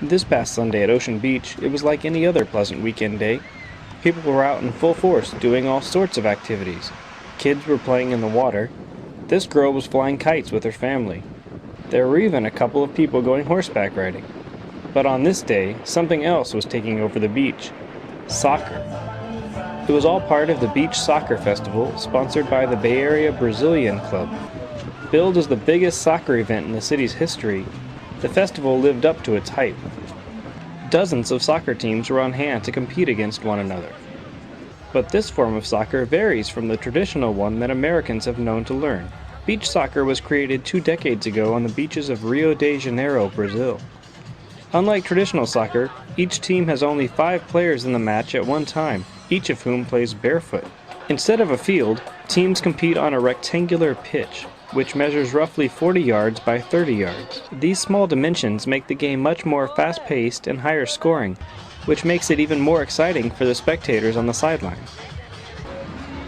This past Sunday at Ocean Beach, it was like any other pleasant weekend day. People were out in full force doing all sorts of activities. Kids were playing in the water. This girl was flying kites with her family. There were even a couple of people going horseback riding. But on this day, something else was taking over the beach: soccer. It was all part of the Beach Soccer Festival, sponsored by the Bay Area Brazilian Club. Billed as the biggest soccer event in the city's history, the festival lived up to its hype. Dozens of soccer teams were on hand to compete against one another. But this form of soccer varies from the traditional one that Americans have known to learn. Beach soccer was created 2 decades ago on the beaches of Rio de Janeiro, Brazil. Unlike traditional soccer, each team has only 5 players in the match at one time, each of whom plays barefoot. Instead of a field, teams compete on a rectangular pitch, which measures roughly 40 yards by 30 yards. These small dimensions make the game much more fast-paced and higher scoring, which makes it even more exciting for the spectators on the sidelines.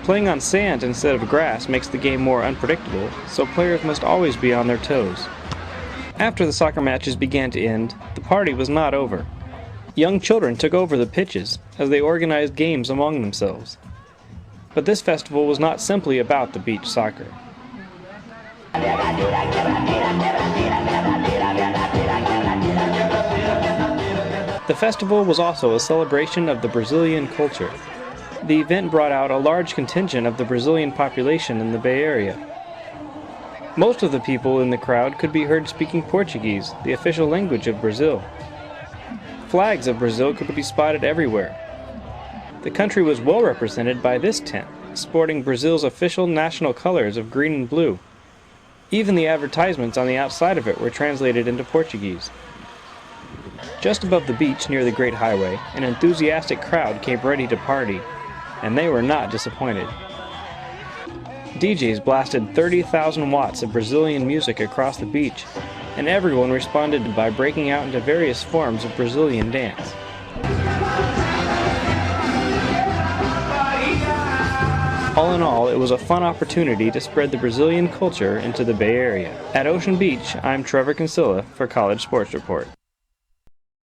Playing on sand instead of grass makes the game more unpredictable, so players must always be on their toes. After the soccer matches began to end, the party was not over. Young children took over the pitches as they organized games among themselves. But this festival was not simply about the beach soccer. The festival was also a celebration of the Brazilian culture. The event brought out a large contingent of the Brazilian population in the Bay Area. Most of the people in the crowd could be heard speaking Portuguese, the official language of Brazil. Flags of Brazil could be spotted everywhere. The country was well represented by this tent, sporting Brazil's official national colors of green and blue. Even the advertisements on the outside of it were translated into Portuguese. Just above the beach near the Great Highway, an enthusiastic crowd came ready to party, and they were not disappointed. DJs blasted 30,000 watts of Brazilian music across the beach, and everyone responded by breaking out into various forms of Brazilian dance. All in all, it was a fun opportunity to spread the Brazilian culture into the Bay Area. At Ocean Beach, I'm Trevor Kinsella for College Sports Report.